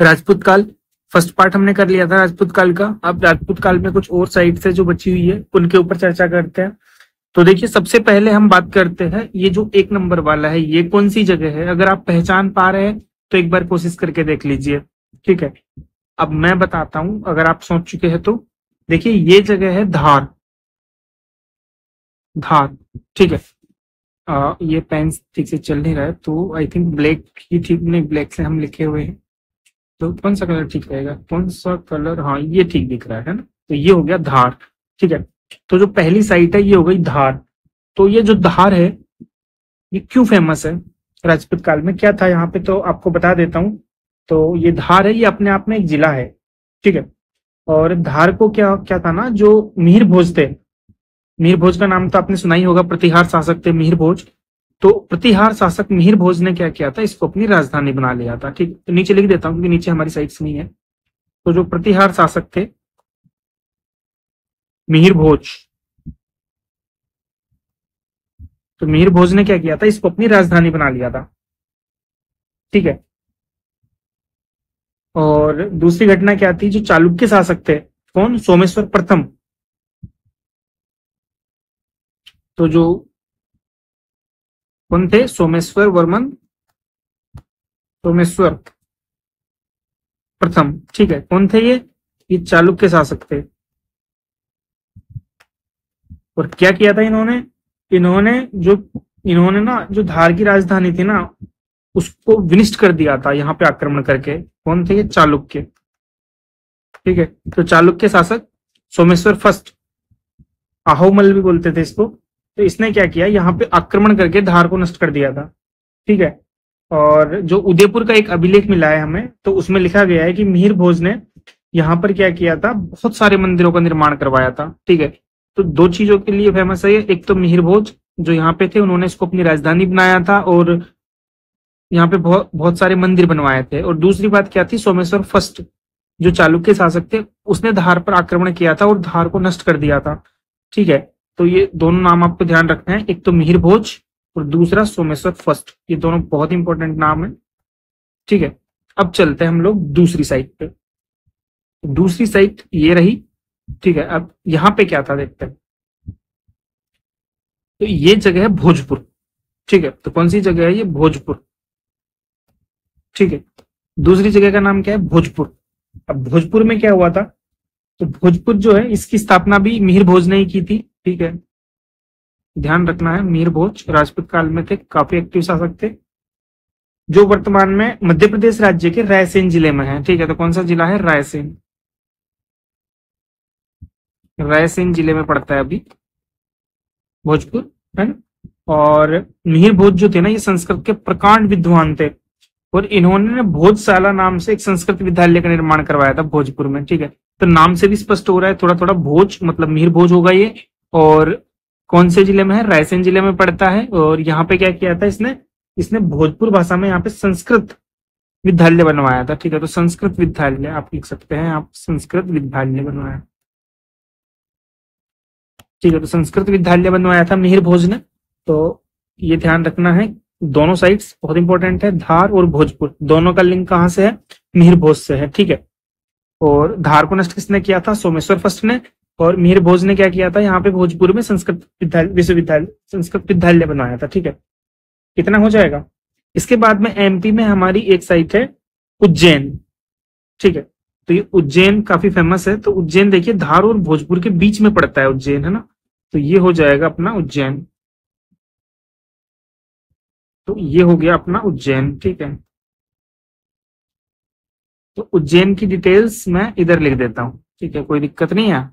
राजपूत काल first part हमने कर लिया था राजपूत काल का। अब राजपूत काल में कुछ और साइट्स है जो बची हुई है, उनके ऊपर चर्चा करते हैं। तो देखिए, सबसे पहले हम बात करते हैं, ये जो 1 नंबर वाला है ये कौन सी जगह है। अगर आप पहचान पा रहे हैं तो एक बार कोशिश करके देख लीजिए। ठीक है, अब मैं बताता हूं अगर आप सोच चुके हैं तो। देखिए, ये जगह है धार। धार, ठीक है। ये पेन ठीक से चल नहीं रहा है तो आई थिंक ब्लैक ही ठीक, नहीं ब्लैक से हम लिखे हुए हैं। तो कौन सा कलर ठीक रहेगा, कौन सा कलर, हाँ ये ठीक दिख रहा है ना। तो ये हो गया धार। ठीक है, तो जो पहली साइट है ये हो गई धार। तो ये जो धार है ये क्यों फेमस है राजपूत काल में, क्या था यहाँ पे, तो आपको बता देता हूँ। तो ये धार है, ये अपने आप में एक जिला है। ठीक है, और धार को क्या क्या था ना, जो मिहिर भोज थे, मिहिर भोज का नाम तो आपने सुना ही होगा, प्रतिहार शासक थे मिहिर भोज। तो प्रतिहार शासक मिहिर भोज ने क्या किया था, इसको अपनी राजधानी बना लिया था। ठीक, तो नीचे लिख देता हूँ क्योंकि नीचे हमारी साइट्स नहीं है। तो जो प्रतिहार शासक थे मिहिर भोज, तो मिहिर भोज ने क्या किया था, इसको अपनी राजधानी बना लिया था। ठीक है, और दूसरी घटना क्या थी, जो चालुक्य शासक थे, कौन, सोमेश्वर प्रथम। तो जो कौन थे, सोमेश्वर वर्मन, सोमेश्वर प्रथम। ठीक है, कौन थे ये चालुक्य शासक थे। और क्या किया था इन्होंने, इन्होंने ना जो धार की राजधानी थी ना उसको विनिष्ट कर दिया था यहाँ पे आक्रमण करके। कौन थे ये, चालुक्य। ठीक है, तो चालुक्य शासक सोमेश्वर फर्स्ट, आहोमल भी बोलते थे इसको। तो इसने क्या किया, यहाँ पे आक्रमण करके धार को नष्ट कर दिया था। ठीक है, और जो उदयपुर का एक अभिलेख मिला है हमें, तो उसमें लिखा गया है कि मिहिर भोज ने यहाँ पर क्या किया था, बहुत सारे मंदिरों का निर्माण करवाया था। ठीक है, तो दो चीजों के लिए फेमस है ये, एक तो मिहिर भोज जो यहाँ पे थे, उन्होंने इसको अपनी राजधानी बनाया था और यहाँ पे बहुत बहुत सारे मंदिर बनवाए थे। और दूसरी बात क्या थी, सोमेश्वर फर्स्ट जो चालुक्य शासक थे, उसने धार पर आक्रमण किया था और धार को नष्ट कर दिया था। ठीक है, तो ये दोनों नाम आपको ध्यान रखना है, एक तो मिहिर भोज और दूसरा सोमेश्वर फर्स्ट, ये दोनों बहुत इंपॉर्टेंट नाम है। ठीक है, अब चलते हैं हम लोग दूसरी साइट पे। दूसरी साइट ये रही। ठीक है, अब यहाँ पे क्या था देखते हैं। तो ये जगह है भोजपुर। ठीक है, तो कौन सी जगह है ये, भोजपुर। ठीक है, दूसरी जगह का नाम क्या है, भोजपुर। अब भोजपुर में क्या हुआ था, तो भोजपुर जो है इसकी स्थापना भी मिहिर भोज ने ही की थी। ठीक है, ध्यान रखना है, मिहिर भोज राजपूत काल में थे, काफी एक्टिव शासक थे, जो वर्तमान में मध्य प्रदेश राज्य के रायसेन जिले में है। ठीक है, तो कौन सा जिला है, रायसेन। रायसेन जिले में पड़ता है अभी भोजपुर, है ना। और मिहिर भोज जो थे ना, ये संस्कृत के प्रकांड विद्वान थे, और इन्होंने भोजशाला नाम से एक संस्कृत विद्यालय का निर्माण करवाया था भोजपुर में। ठीक है, तो नाम से भी स्पष्ट हो रहा है थोड़ा थोड़ा, भोज मतलब मिहिर भोज होगा ये। और कौन से जिले में है, रायसेन जिले में पड़ता है। और यहाँ पे क्या किया था इसने, इसने भोजपुर भाषा में यहाँ पे संस्कृत विद्यालय बनवाया था। ठीक है, तो संस्कृत विद्यालय आप लिख सकते हैं, आप संस्कृत विद्यालय बनवाया। ठीक है, तो संस्कृत विद्यालय बनवाया था मिहिर भोज ने। तो ये ध्यान रखना है, दोनों साइट्स बहुत इंपॉर्टेंट है, धार और भोजपुर, दोनों का लिंक कहां से है, मिहिर भोज से है। ठीक है, और धार को नष्ट किसने किया था, सोमेश्वर फर्स्ट ने। और मिहिर भोज ने क्या किया था, यहाँ पे भोजपुर में संस्कृत विद्यालय, विश्वविद्यालय, संस्कृत विद्यालय बनवाया था। ठीक है, कितना हो जाएगा। इसके बाद में एमपी में हमारी एक साइट है उज्जैन। ठीक है, तो ये उज्जैन काफी फेमस है। तो उज्जैन देखिए धार और भोजपुर के बीच में पड़ता है उज्जैन, है ना। तो ये हो जाएगा अपना उज्जैन। तो ये हो गया अपना उज्जैन। ठीक है, तो उज्जैन की डिटेल्स मैं इधर लिख देता हूं। ठीक है, कोई दिक्कत नहीं है।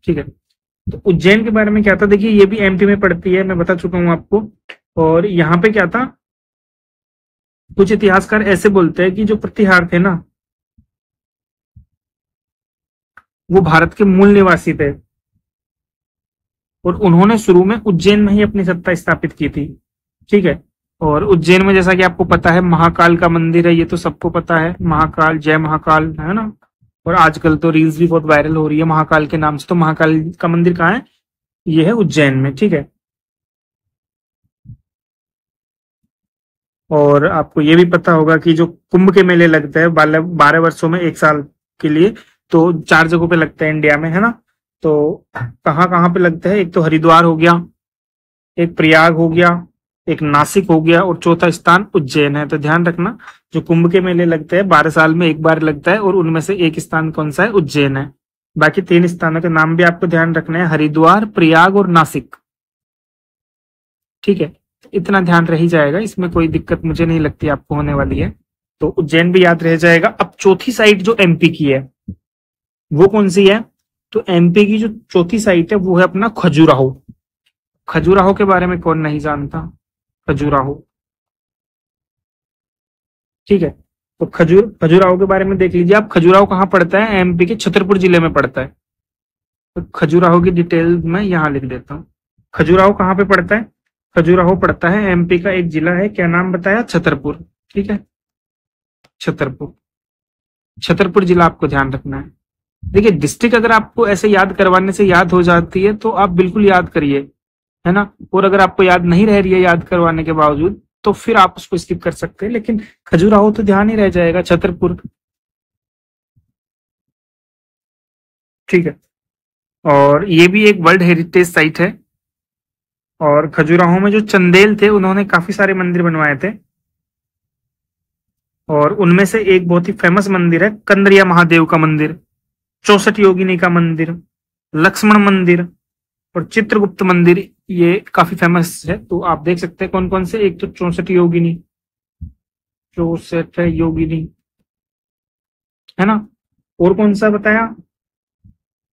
ठीक है, तो उज्जैन के बारे में क्या था, देखिए ये भी एमपी में पड़ती है, मैं बता चुका हूं आपको। और यहाँ पे क्या था, कुछ इतिहासकार ऐसे बोलते हैं कि जो प्रतिहार थे ना, वो भारत के मूल निवासी थे, और उन्होंने शुरू में उज्जैन में ही अपनी सत्ता स्थापित की थी। ठीक है, और उज्जैन में जैसा कि आपको पता है महाकाल का मंदिर है, ये तो सबको पता है, महाकाल, जय महाकाल, है ना। और आजकल तो रील्स भी बहुत वायरल हो रही है महाकाल के नाम से। तो महाकाल का मंदिर कहाँ है, ये है उज्जैन में। ठीक है, और आपको ये भी पता होगा कि जो कुंभ के मेले लगते हैं 12 वर्षों में एक साल के लिए, तो 4 जगहों पे लगते हैं इंडिया में, है ना। तो कहाँ कहाँ पे लगते हैं, एक तो हरिद्वार हो गया, एक प्रयाग हो गया, एक नासिक हो गया, और चौथा स्थान उज्जैन है। तो ध्यान रखना, जो कुंभ के मेले लगते हैं 12 साल में एक बार लगता है, और उनमें से एक स्थान कौन सा है, उज्जैन है। बाकी 3 स्थानों के नाम भी आपको ध्यान रखना है, हरिद्वार, प्रयाग और नासिक। ठीक है, इतना ध्यान रह ही जाएगा, इसमें कोई दिक्कत मुझे नहीं लगती आपको होने वाली है। तो उज्जैन भी याद रह जाएगा। अब चौथी साइट जो एमपी की है वो कौन सी है, तो एमपी की जो चौथी साइट है वो है अपना खजुराहो। खजुराहो के बारे में कौन नहीं जानता, खजुराहो। ठीक है, तो खजुराहो के बारे में देख लीजिए आप। खजुराहो कहाँ पड़ता है, एमपी के छतरपुर जिले में पड़ता है। तो खजुराहो की डिटेल मैं यहाँ लिख देता हूँ। खजुराहो कहाँ पे पड़ता है, खजुराहो पड़ता है एमपी का एक जिला है, क्या नाम बताया, छतरपुर। ठीक है, छतरपुर, छतरपुर जिला आपको ध्यान रखना है। देखिए, डिस्ट्रिक्ट अगर आपको ऐसे याद करवाने से याद हो जाती है तो आप बिल्कुल याद करिए, है ना। और अगर आपको याद नहीं रह रही है याद करवाने के बावजूद, तो फिर आप उसको स्किप कर सकते हैं, लेकिन खजुराहो तो ध्यान ही रह जाएगा, छतरपुर। ठीक है, और ये भी एक वर्ल्ड हेरिटेज साइट है। और खजुराहो में जो चंदेल थे उन्होंने काफी सारे मंदिर बनवाए थे, और उनमें से एक बहुत ही फेमस मंदिर है कंदरिया महादेव का मंदिर, 64 योगिनी का मंदिर, लक्ष्मण मंदिर और चित्रगुप्त मंदिर। ये काफी फेमस है, तो आप देख सकते हैं कौन कौन से। एक तो 64 योगिनी, 64 योगिनी, है ना। और कौन सा बताया,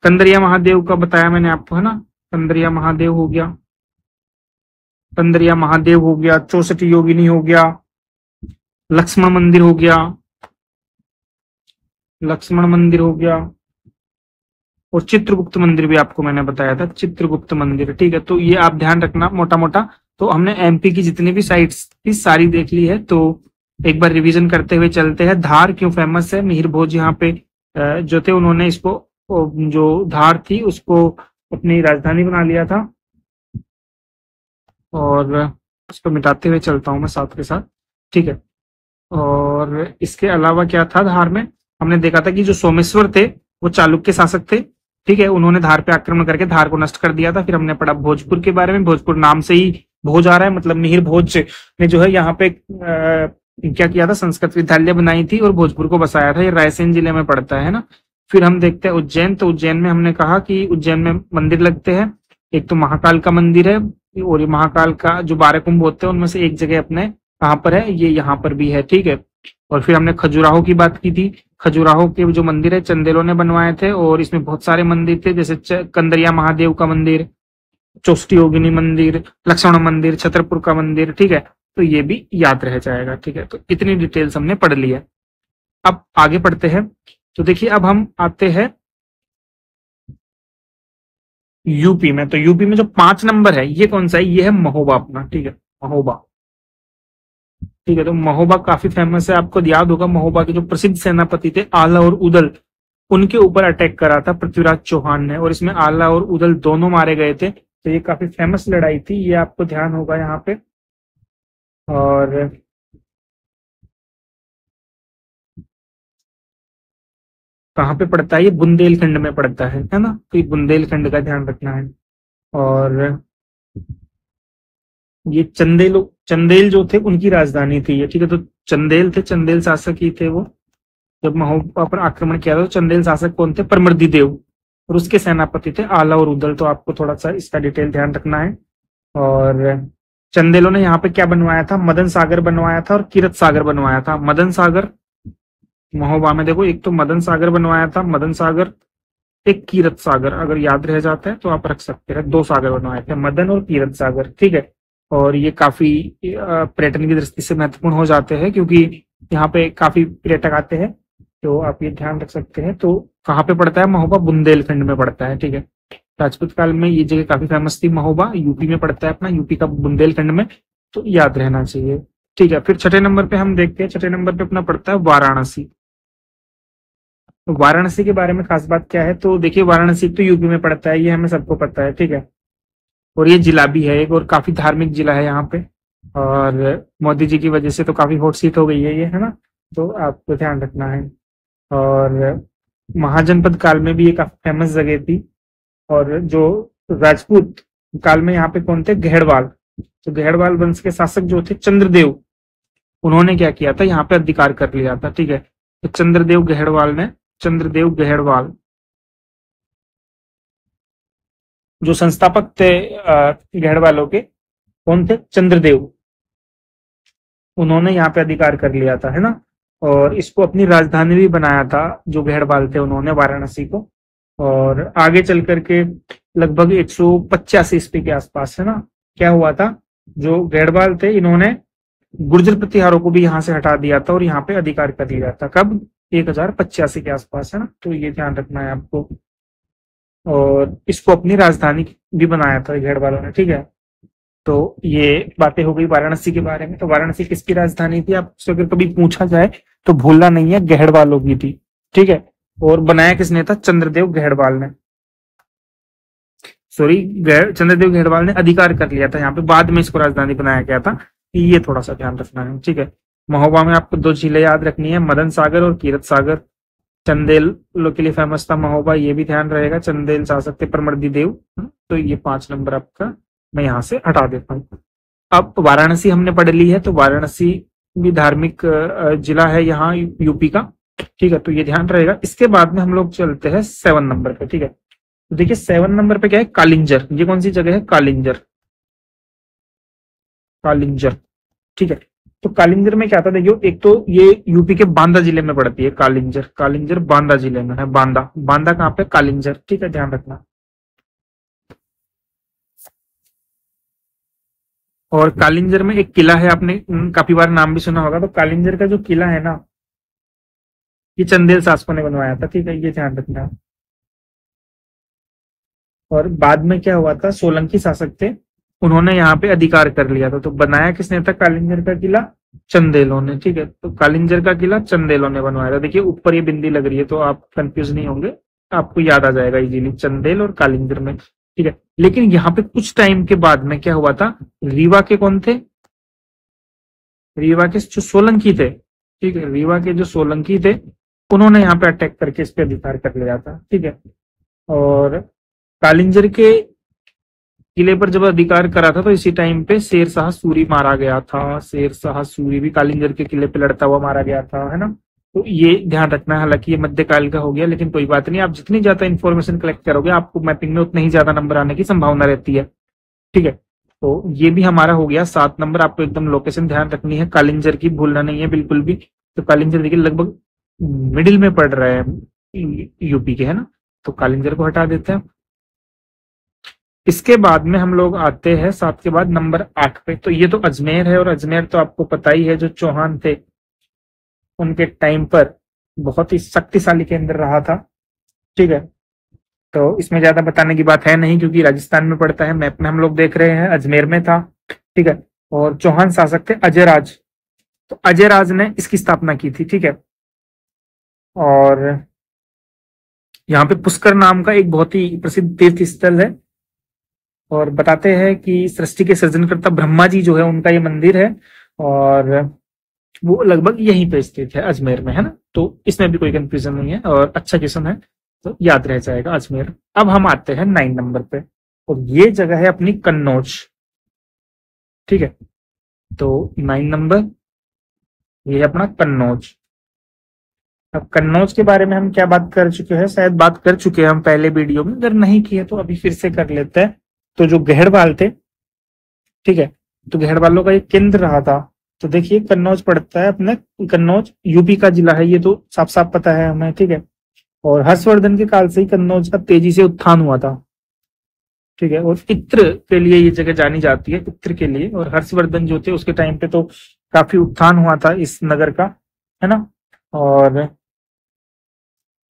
कंदरिया महादेव का बताया मैंने आपको, है ना। कंदरिया महादेव हो गया, कंदरिया महादेव हो गया, 64 योगिनी हो गया, लक्ष्मण मंदिर हो गया, लक्ष्मण मंदिर हो गया, और चित्रगुप्त मंदिर भी आपको मैंने बताया था, चित्रगुप्त मंदिर। ठीक है, तो ये आप ध्यान रखना मोटा मोटा। तो हमने एमपी की जितनी भी साइट्स थी सारी देख ली है, तो एक बार रिवीजन करते हुए चलते हैं। धार क्यों फेमस है, मिहिर भोज यहाँ पे जो थे उन्होंने इसको, जो धार थी उसको अपनी राजधानी बना लिया था। और इसको मिटाते हुए चलता हूँ मैं साथ के साथ। ठीक है, और इसके अलावा क्या था धार में, हमने देखा था कि जो सोमेश्वर थे वो चालुक्य शासक थे। ठीक है, उन्होंने धार पे आक्रमण करके धार को नष्ट कर दिया था। फिर हमने पढ़ा भोजपुर के बारे में, भोजपुर नाम से ही भोज आ रहा है, मतलब मिहिर भोज ने जो है यहाँ पे क्या किया था, संस्कृत विद्यालय बनाई थी और भोजपुर को बसाया था। ये रायसेन जिले में पड़ता है ना। फिर हम देखते हैं उज्जैन। तो उज्जैन में हमने कहा कि उज्जैन में मंदिर लगते हैं, एक तो महाकाल का मंदिर है, और ये महाकाल का जो 12 कुंभ होते हैं उनमें से एक जगह अपने कहाँ पर है, ये यहाँ पर भी है। ठीक है, और फिर हमने खजुराहो की बात की थी। खजुराहो के जो मंदिर है चंदेलों ने बनवाए थे, और इसमें बहुत सारे मंदिर थे, जैसे कंदरिया महादेव का मंदिर, 64 योगिनी मंदिर, लक्ष्मण मंदिर, छतरपुर का मंदिर। ठीक है, तो ये भी याद रह जाएगा। ठीक है, तो इतनी डिटेल्स हमने पढ़ ली है। अब आगे पढ़ते हैं। तो देखिए, अब हम आते हैं यूपी में। तो यूपी में जो 5 नंबर है ये कौन सा है, ये है महोबा अपना। ठीक है, महोबा। ठीक है, तो महोबा काफी फेमस है, आपको याद होगा महोबा के जो प्रसिद्ध सेनापति थे आला और उदल, उनके ऊपर अटैक करा था पृथ्वीराज चौहान ने, और इसमें आला और उदल दोनों मारे गए थे। तो ये काफी फेमस लड़ाई थी, ये आपको ध्यान होगा यहाँ पे। और कहाँ पे पड़ता है, ये बुंदेलखंड में पड़ता है ना। तो ये बुंदेलखंड का ध्यान रखना है। और ये चंदेल जो थे उनकी राजधानी थी ये। ठीक है, तो चंदेल थे, चंदेल शासक ही थे वो। जब महोबा पर आक्रमण किया था तो चंदेल शासक कौन थे, परमर्दी देव, और उसके सेनापति थे आला और उदल। तो आपको थोड़ा सा इसका डिटेल ध्यान रखना है। और चंदेलों ने यहाँ पे क्या बनवाया था, मदन सागर बनवाया था और किरत सागर बनवाया था। मदन सागर महोबा में देखो, एक तो मदन सागर बनवाया था, मदन सागर, एक कीरत सागर। अगर याद रह जाता है तो आप रख सकते हैं, 2 सागर बनवाए थे, मदन और कीरत सागर। ठीक है, और ये काफी पर्यटन की दृष्टि से महत्वपूर्ण हो जाते हैं, क्योंकि यहाँ पे काफी पर्यटक आते हैं, तो आप ये ध्यान रख सकते हैं। तो कहाँ पे पड़ता है महोबा, बुंदेलखंड में पड़ता है। ठीक है, राजपूत काल में ये जगह काफी फेमस थी। महोबा यूपी में पड़ता है अपना, यूपी का बुंदेलखंड में, तो याद रहना चाहिए। ठीक है, फिर छठे नंबर पे हम देखते हैं, छठे नंबर पे अपना पड़ता है वाराणसी। तो वाराणसी के बारे में खास बात क्या है, तो देखिए वाराणसी तो यूपी में पड़ता है, ये हमें सबको पता है। ठीक है, और ये जिला भी है एक, और काफी धार्मिक जिला है यहाँ पे। और मोदी जी की वजह से तो काफी हॉट सीट हो गई है ये, है ना, तो आपको ध्यान रखना है। और महाजनपद काल में भी ये काफी फेमस जगह थी। और जो राजपूत काल में यहाँ पे कौन थे, घेड़वाल, तो घेड़वाल वंश के शासक जो थे चंद्रदेव, उन्होंने क्या किया था, यहाँ पे अधिकार कर लिया था। ठीक है, तो चंद्रदेव घेड़वाल जो संस्थापक थे घेड़वालों के, कौन थे, चंद्रदेव, उन्होंने यहाँ पे अधिकार कर लिया था, है ना। और इसको अपनी राजधानी भी बनाया था जो घेड़वाल थे उन्होंने, वाराणसी को। और आगे चल करके लगभग 185 ईस्वी के आसपास, है ना, क्या हुआ था, जो घेड़वाल थे इन्होंने गुर्जर प्रतिहारों को भी यहाँ से हटा दिया था और यहाँ पे अधिकार कर लिया था। कब, 1085 के आसपास, है ना, तो ये ध्यान रखना है आपको। और इसको अपनी राजधानी भी बनाया था घेड़वालों ने। ठीक है, तो ये बातें हो गई वाराणसी के बारे में। तो वाराणसी किसकी राजधानी थी, आपसे अगर कभी पूछा जाए तो भूलना नहीं है, घेड़वालों की थी। ठीक है, और बनाया किसने था, चंद्रदेव घेड़वाल ने, सॉरी, चंद्रदेव घेड़वाल ने अधिकार कर लिया था यहाँ पे, बाद में इसको राजधानी बनाया गया था। ये थोड़ा सा ध्यान रखना है। ठीक है, महोबा में आपको 2 झीलें याद रखनी है, मदन सागर और कीरत सागर। चंदेल के लिए फेमस था महोबा, ये भी ध्यान रहेगा। चंदेल शासक थे परमर्दी देव। तो ये 5 नंबर आपका मैं यहाँ से हटा देता हूँ। अब वाराणसी हमने पढ़ ली है, तो वाराणसी भी धार्मिक जिला है यहाँ यूपी का। ठीक है, तो ये ध्यान रहेगा। इसके बाद में हम लोग चलते हैं 7 नंबर पे। ठीक है, तो देखिए 7 नंबर पे क्या है, कालिंजर। ये कौन सी जगह है, कालिंजर, कालिंजर। ठीक है, तो कालिंजर में क्या था, देखियो, एक तो ये यूपी के बांदा जिले में पड़ती है कालिंजर, कालिंजर बांदा जिले में है। बांदा, बांदा कहाँ पे, कालिंजर। ठीक है, ध्यान रखना। और कालिंजर में एक किला है, आपने काफी बार नाम भी सुना होगा। तो कालिंजर का जो किला है ना, ये चंदेल शासकों ने बनवाया था। ठीक है, ये ध्यान रखना। और बाद में क्या हुआ था, सोलंकी शासक थे, उन्होंने यहाँ पे अधिकार कर लिया था। तो बनाया किसने था कालिंजर का किला, चंदेलों ने। ठीक है, तो कालिंजर का किला चंदेलों ने बनवाया था। देखिए ऊपर ये बिंदी लग रही है, तो आप कंफ्यूज नहीं होंगे, आपको याद आ जाएगा इजीली, चंदेल और कालिंजर में। ठीक है, लेकिन यहाँ पे कुछ टाइम के बाद में क्या हुआ था, रीवा के कौन थे, रीवा के जो सोलंकी थे, ठीक है, रीवा के जो सोलंकी थे, उन्होंने यहाँ पे अटैक करके इस पे अधिकार कर लिया था। ठीक है, और कालिंजर के किले पर जब अधिकार करा था, तो इसी टाइम पे शेर शाह सूरी मारा गया था। शेर शाह सूरी भी कालिंजर के किले पे लड़ता हुआ मारा गया था, है ना। तो ये ध्यान रखना है। हालांकि ये मध्यकाल का हो गया, लेकिन कोई बात नहीं, आप जितनी ज्यादा इन्फॉर्मेशन कलेक्ट करोगे, आपको मैपिंग में उतने ही ज्यादा नंबर आने की संभावना रहती है। ठीक है, तो ये भी हमारा हो गया 7 नंबर। आपको एकदम लोकेशन ध्यान रखनी है, कालिंजर की भूलना नहीं है बिल्कुल भी। तो कालिंजर देखिए लगभग मिडिल में पड़ रहा है यूपी के, है ना, तो कालिंजर को हटा देते हैं। इसके बाद में हम लोग आते हैं 7 के बाद नंबर 8 पे। तो ये तो अजमेर है, और अजमेर तो आपको पता ही है, जो चौहान थे उनके टाइम पर बहुत ही शक्तिशाली केंद्र रहा था। ठीक है, तो इसमें ज्यादा बताने की बात है नहीं, क्योंकि राजस्थान में पड़ता है, मैप में हम लोग देख रहे हैं, अजमेर में था। ठीक है, और चौहान शासक थे अजयराज, तो अजयराज ने इसकी स्थापना की थी। ठीक है, और यहाँ पे पुष्कर नाम का एक बहुत ही प्रसिद्ध तीर्थ स्थल है, और बताते हैं कि सृष्टि के सृजनकर्ता ब्रह्मा जी जो है उनका ये मंदिर है, और वो लगभग यहीं पे स्थित है अजमेर में, है ना। तो इसमें भी कोई कंफ्यूजन नहीं है, और अच्छा क्वेश्चन है, तो याद रह जाएगा अजमेर। अब हम आते हैं 9 नंबर पे, और ये जगह है अपनी कन्नौज। ठीक है, तो 9 नंबर ये है अपना कन्नौज। अब कन्नौज के बारे में हम क्या बात कर चुके हैं, शायद बात कर चुके हैं हम पहले वीडियो में, अगर नहीं किए तो अभी फिर से कर लेते हैं। तो जो घेड़वाल थे, ठीक है, तो घेड़वालों का एक केंद्र रहा था। तो देखिए कन्नौज पड़ता है अपने, कन्नौज यूपी का जिला है, ये तो साफ साफ पता है हमें। ठीक है, और हर्षवर्धन के काल से ही कन्नौज का तेजी से उत्थान हुआ था। ठीक है, और इत्र के लिए ये जगह जानी जाती है, इत्र के लिए। और हर्षवर्धन जो थे उसके टाइम पे तो काफी उत्थान हुआ था इस नगर का, है ना। और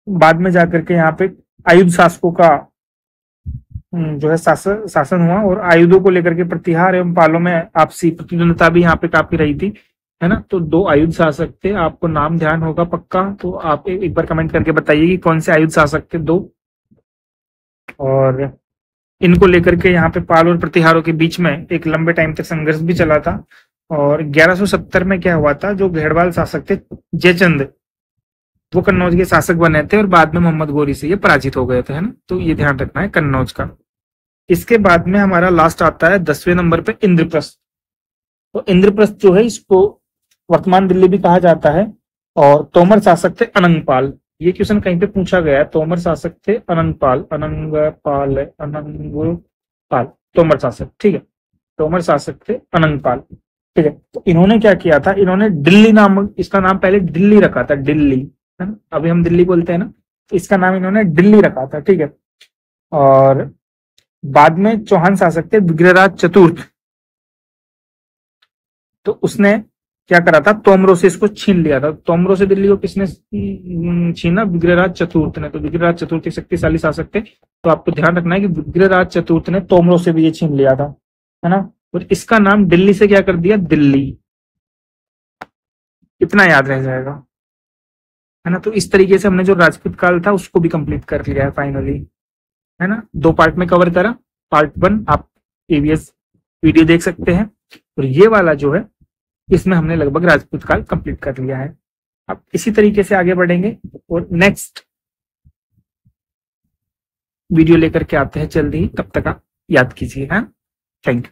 बाद में जाकर के यहाँ पे आयुध शासकों का जो है शासन हुआ, और आयुधों को लेकर के प्रतिहार एवं पालों में आपसी प्रतिद्वंदता भी यहाँ पे काफी रही थी, है ना। तो 2 आयुध शासक थे, आपको नाम ध्यान होगा पक्का, तो आप एक बार कमेंट करके बताइए कि कौन से आयुध शासक थे 2। और इनको लेकर के यहाँ पे पाल और प्रतिहारों के बीच में एक लंबे टाइम तक संघर्ष भी चला था। और 1170 में क्या हुआ था, जो घेरवाल शासक थे जयचंद, वो कन्नौज के शासक बने थे और बाद में मोहम्मद गोरी से ये पराजित हो गए थे, है ना। तो ये ध्यान रखना है कन्नौज का। इसके बाद में हमारा लास्ट आता है 10वें नंबर पे इंद्रप्रस्थ। तो इंद्रप्रस्थ जो है इसको वर्तमान दिल्ली भी कहा जाता है। और तोमर शासक थे अनंगपाल। ये क्वेश्चन कहीं पे पूछा गया है, तोमर शासक थे अनंगपाल, अनंगपाल तोमर शासक, ठीक है। तोमर शासक थे अनंगपाल, ठीक है। तो इन्होंने क्या किया था, इन्होंने दिल्ली नाम, इसका नाम पहले दिल्ली रखा था, दिल्ली, है ना, अभी हम दिल्ली बोलते हैं ना, तो इसका नाम इन्होंने दिल्ली रखा था, ठीक है। और बाद में चौहान शासक थे विग्रहराज चतुर्थ, तो उसने क्या करा था, तोमरों से इसको छीन लिया था। तोमरों से दिल्ली को किसने छीना, विग्रहराज चतुर्थ ने। तो विग्रहराज चतुर्थ एक शक्तिशाली शासक थे, तो आपको ध्यान रखना है कि विग्रहराज चतुर्थ ने तोमरों से भी ये छीन लिया था, है ना। और इसका नाम दिल्ली से क्या कर दिया, दिल्ली, इतना याद रह जाएगा, है ना। तो इस तरीके से हमने जो राजपूत काल था उसको भी कंप्लीट कर लिया है फाइनली, है ना। 2 पार्ट में कवर करा। पार्ट 1 आप प्रीवियस वीडियो देख सकते हैं, और ये वाला जो है इसमें हमने लगभग राजपूत काल कंप्लीट कर लिया है। अब इसी तरीके से आगे बढ़ेंगे और नेक्स्ट वीडियो लेकर के आते हैं जल्दी ही, तब तक आप याद कीजिए। हाँ, थैंक यू।